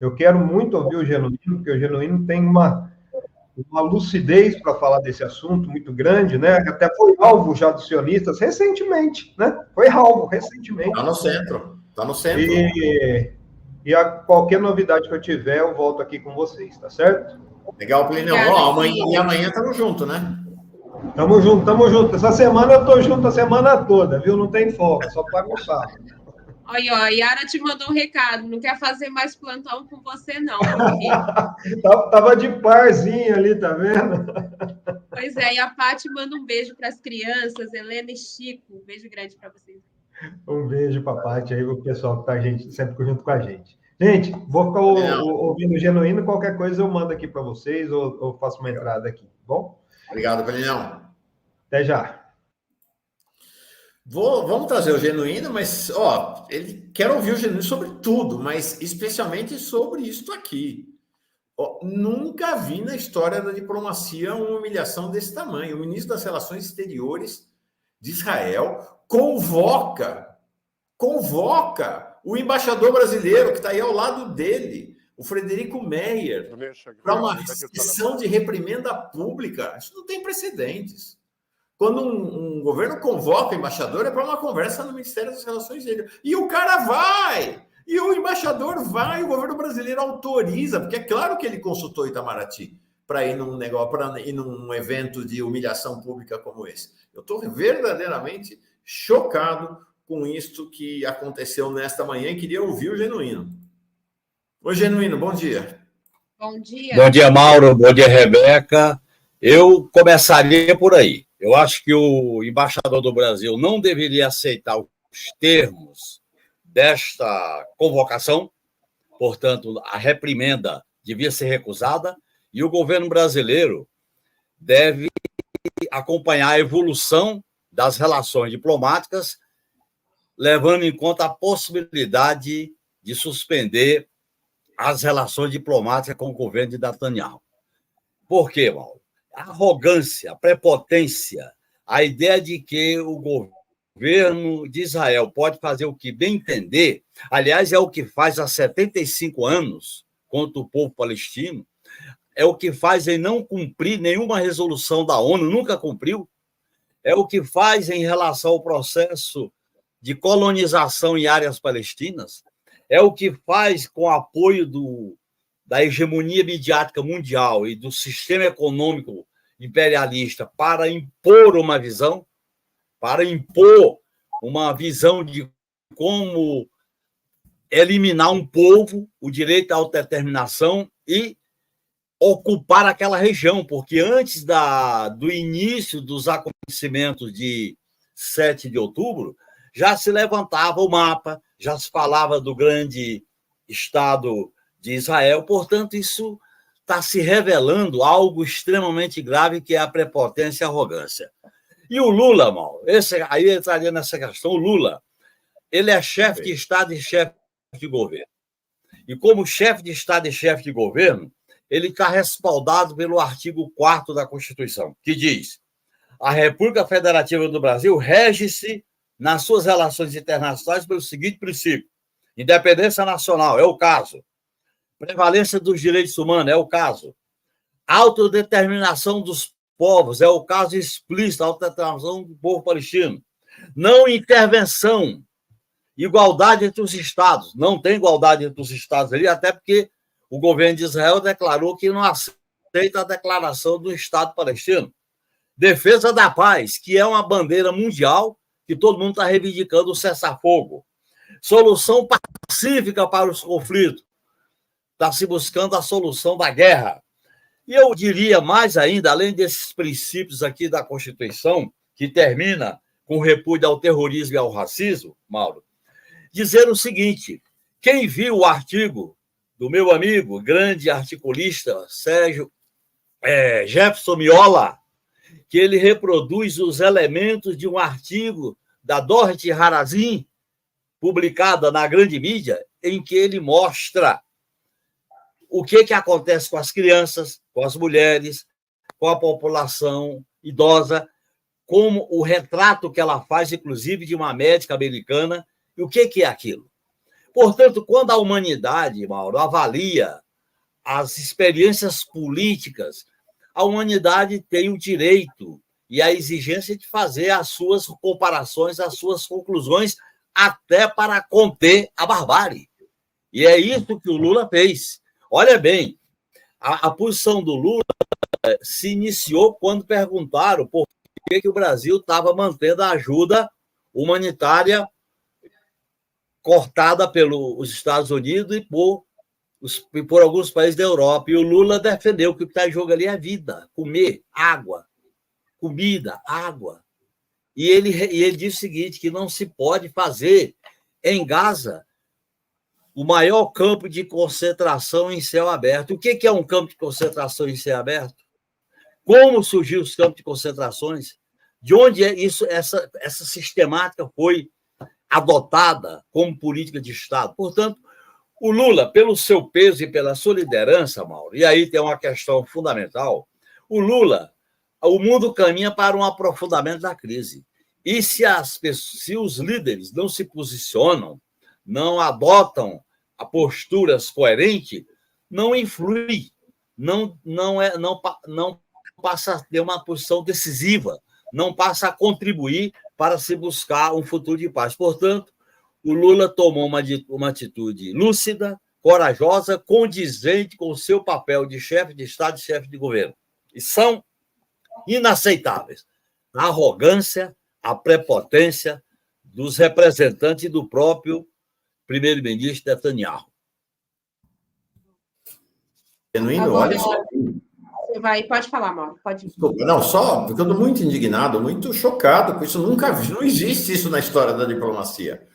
Eu quero muito ouvir o Genuíno, porque o Genuíno tem uma lucidez para falar desse assunto muito grande, né? Até foi alvo já dos sionistas recentemente, né? Foi alvo recentemente. Está no centro, está no centro. E a qualquer novidade que eu tiver, eu volto aqui com vocês, tá certo? Legal, Plinão. Ó, amanhã estamos juntos, né? Tamo junto, tamo junto. Essa semana eu tô junto a semana toda, viu? Não tem folga, só paga o sábado. Olha, a Yara te mandou um recado, não quer fazer mais plantão com você, não. Tava de parzinho ali, tá vendo? Pois é, e a Paty manda um beijo para as crianças, Helena e Chico. Um beijo grande para vocês. Um beijo pra Paty aí, o pessoal que tá sempre junto com a gente. Gente, vou ficar ouvindo o Genuíno, qualquer coisa eu mando aqui para vocês ou faço uma entrada aqui, tá bom? Obrigado, Pelinão. Até já. Vamos trazer o Genuíno, mas ele quer ouvir o Genuíno sobre tudo, mas especialmente sobre isso aqui. Nunca vi na história da diplomacia uma humilhação desse tamanho. O ministro das Relações Exteriores de Israel convoca o embaixador brasileiro que está aí ao lado dele, o Frederico Meyer, para uma sessão de reprimenda pública. Isso não tem precedentes. Quando um governo convoca o embaixador, é para uma conversa no Ministério das Relações Exteriores. E o cara vai! E o embaixador vai, o governo brasileiro autoriza, porque é claro que ele consultou Itamaraty para ir num negócio, para ir num evento de humilhação pública como esse. Eu estou verdadeiramente chocado com isto que aconteceu nesta manhã e queria ouvir o Genuíno. Oi, Genuíno, bom dia. Bom dia. Bom dia, Mauro. Bom dia, Rebeca. Eu começaria por aí. Eu acho que o embaixador do Brasil não deveria aceitar os termos desta convocação, portanto, a reprimenda devia ser recusada e o governo brasileiro deve acompanhar a evolução das relações diplomáticas, levando em conta a possibilidade de suspender as relações diplomáticas com o governo de Netanyahu. Por quê, Mauro? A arrogância, a prepotência, a ideia de que o governo de Israel pode fazer o que bem entender, aliás, é o que faz há 75 anos contra o povo palestino, é o que faz em não cumprir nenhuma resolução da ONU, nunca cumpriu, é o que faz em relação ao processo de colonização em áreas palestinas, é o que faz com o apoio da hegemonia midiática mundial e do sistema econômico imperialista para impor uma visão de como eliminar um povo, o direito à autodeterminação e ocupar aquela região, porque antes do início dos acontecimentos de 7 de outubro, já se levantava o mapa, já se falava do grande Estado de Israel, portanto, isso está se revelando algo extremamente grave, que é a prepotência e a arrogância. E o Lula, Mauro, aí entraria nessa questão, o Lula, ele é chefe de Estado e chefe de governo. E como chefe de Estado e chefe de governo, ele está respaldado pelo artigo 4º da Constituição, que diz: a República Federativa do Brasil rege-se nas suas relações internacionais pelo seguinte princípio: independência nacional, é o caso; prevalência dos direitos humanos, é o caso; autodeterminação dos povos, é o caso explícito, autodeterminação do povo palestino; não intervenção; igualdade entre os Estados. Não tem igualdade entre os Estados ali, até porque o governo de Israel declarou que não aceita a declaração do Estado palestino. Defesa da paz, que é uma bandeira mundial que todo mundo está reivindicando, o cessar-fogo. Solução pacífica para os conflitos. Está se buscando a solução da guerra. E eu diria mais ainda, além desses princípios aqui da Constituição, que termina com o repúdio ao terrorismo e ao racismo, Mauro, dizer o seguinte: quem viu o artigo do meu amigo, grande articulista, Jefferson Miola, que ele reproduz os elementos de um artigo da Dorothy Harazin, publicada na grande mídia, em que ele mostra o que acontece com as crianças, com as mulheres, com a população idosa, como o retrato que ela faz, inclusive, de uma médica americana. E o que é aquilo? Portanto, quando a humanidade, Mauro, avalia as experiências políticas, a humanidade tem o direito e a exigência de fazer as suas comparações, as suas conclusões, até para conter a barbárie. E é isso que o Lula fez. Olha bem, a posição do Lula se iniciou quando perguntaram por que o Brasil estava mantendo a ajuda humanitária cortada pelos Estados Unidos e por alguns países da Europa. E o Lula defendeu que o que está em jogo ali é vida, comer, água, comida, água. E ele disse o seguinte, que não se pode fazer em Gaza o maior campo de concentração em céu aberto. O que é um campo de concentração em céu aberto? Como surgiu os campos de concentrações? De onde essa sistemática foi adotada como política de Estado? Portanto, o Lula, pelo seu peso e pela sua liderança, Mauro, e aí tem uma questão fundamental, o mundo caminha para um aprofundamento da crise. E se os líderes não se posicionam, não adotam a posturas coerentes, não influi, não passa a ter uma posição decisiva, não passa a contribuir para se buscar um futuro de paz. Portanto, o Lula tomou uma atitude lúcida, corajosa, condizente com o seu papel de chefe de Estado e chefe de governo. E são inaceitáveis a arrogância, a prepotência dos representantes e do próprio primeiro-ministro Netanyahu. Genuíno, olha só. Pode falar, Mauro. Pode. Desculpa, não, só porque eu estou muito indignado, muito chocado com isso. Nunca vi, não existe isso na história da diplomacia.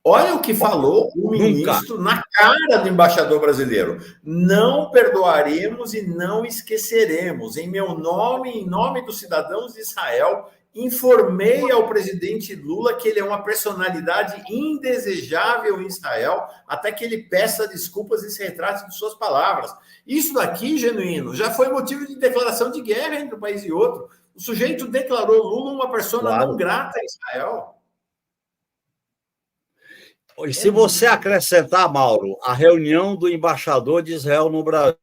Olha o que falou o ministro na cara do embaixador brasileiro. Não perdoaremos e não esqueceremos. Em meu nome, em nome dos cidadãos de Israel, informei ao presidente Lula que ele é uma personalidade indesejável em Israel, até que ele peça desculpas e se retrate de suas palavras. Isso daqui, Genuíno, já foi motivo de declaração de guerra entre um país e outro. O sujeito declarou Lula uma persona não grata em Israel. E se você acrescentar, Mauro, a reunião do embaixador de Israel no Brasil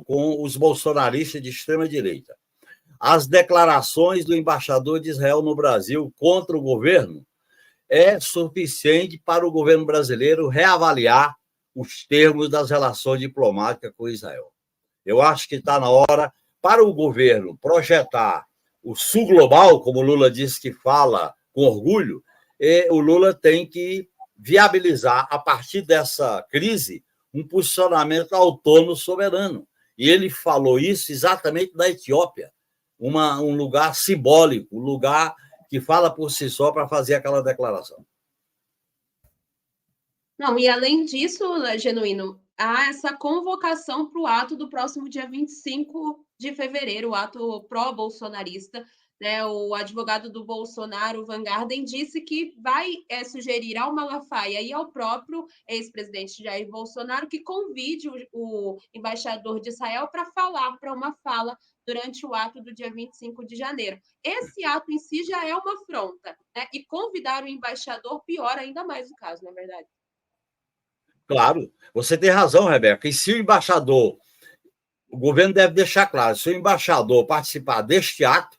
com os bolsonaristas de extrema-direita, as declarações do embaixador de Israel no Brasil contra o governo, é suficiente para o governo brasileiro reavaliar os termos das relações diplomáticas com Israel. Eu acho que está na hora para o governo projetar o sul global, como o Lula disse que fala com orgulho. O Lula tem que viabilizar, a partir dessa crise, um posicionamento autônomo soberano. E ele falou isso exatamente na Etiópia, um lugar simbólico, um lugar que fala por si só para fazer aquela declaração. Não, e além disso, Genuíno, há essa convocação para o ato do próximo dia 25 de fevereiro, o ato pró-bolsonarista, né? O advogado do Bolsonaro, Van Garden, disse que vai sugerir ao Malafaia e ao próprio ex-presidente Jair Bolsonaro que convide o embaixador de Israel para uma fala durante o ato do dia 25 de janeiro. Esse ato em si já é uma afronta, né? E convidar o embaixador piora ainda mais o caso, não é verdade? Claro, você tem razão, Rebeca. E se o embaixador, o governo deve deixar claro, se o embaixador participar deste ato,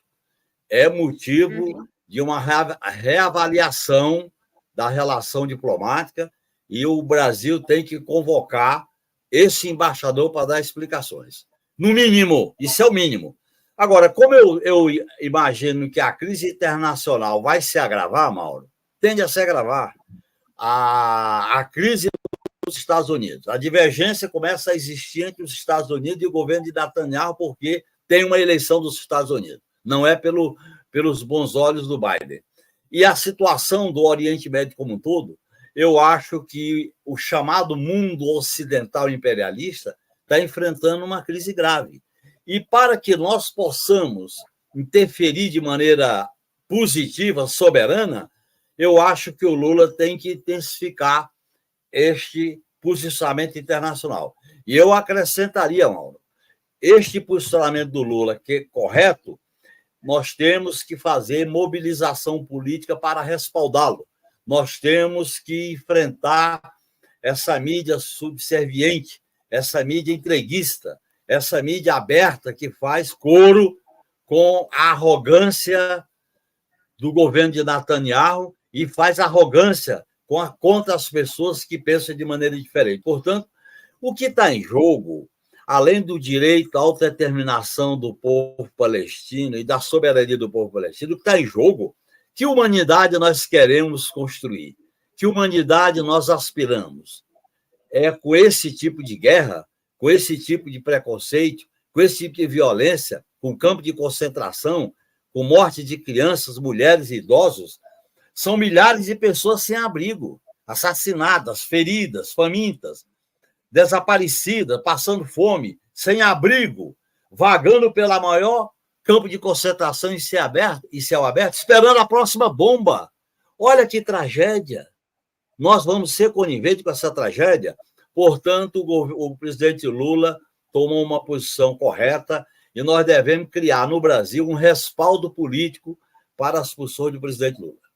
é motivo de uma reavaliação da relação diplomática e o Brasil tem que convocar esse embaixador para dar explicações. No mínimo, isso é o mínimo. Agora, como eu imagino que a crise internacional vai se agravar, Mauro, tende a se agravar. A crise dos Estados Unidos, a divergência começa a existir entre os Estados Unidos e o governo de Netanyahu porque tem uma eleição dos Estados Unidos. Não é pelos bons olhos do Biden. E a situação do Oriente Médio como um todo, eu acho que o chamado mundo ocidental imperialista está enfrentando uma crise grave. E para que nós possamos interferir de maneira positiva, soberana, eu acho que o Lula tem que intensificar este posicionamento internacional. E eu acrescentaria, Mauro, este posicionamento do Lula, que é correto, nós temos que fazer mobilização política para respaldá-lo. nós temos que enfrentar essa mídia subserviente, essa mídia entreguista, essa mídia aberta que faz coro com a arrogância do governo de Netanyahu e faz arrogância contra as pessoas que pensam de maneira diferente. Portanto, o que está em jogo, além do direito à autodeterminação do povo palestino e da soberania do povo palestino, o que está em jogo, que humanidade nós queremos construir, que humanidade nós aspiramos. É com esse tipo de guerra, com esse tipo de preconceito, com esse tipo de violência, com campo de concentração, com morte de crianças, mulheres e idosos, são milhares de pessoas sem abrigo, assassinadas, feridas, famintas, desaparecidas, passando fome, sem abrigo, vagando pela maior campo de concentração em céu aberto, esperando a próxima bomba. Olha que tragédia. Nós vamos ser coniventes com essa tragédia. Portanto, o presidente Lula tomou uma posição correta e nós devemos criar no Brasil um respaldo político para as posições do presidente Lula.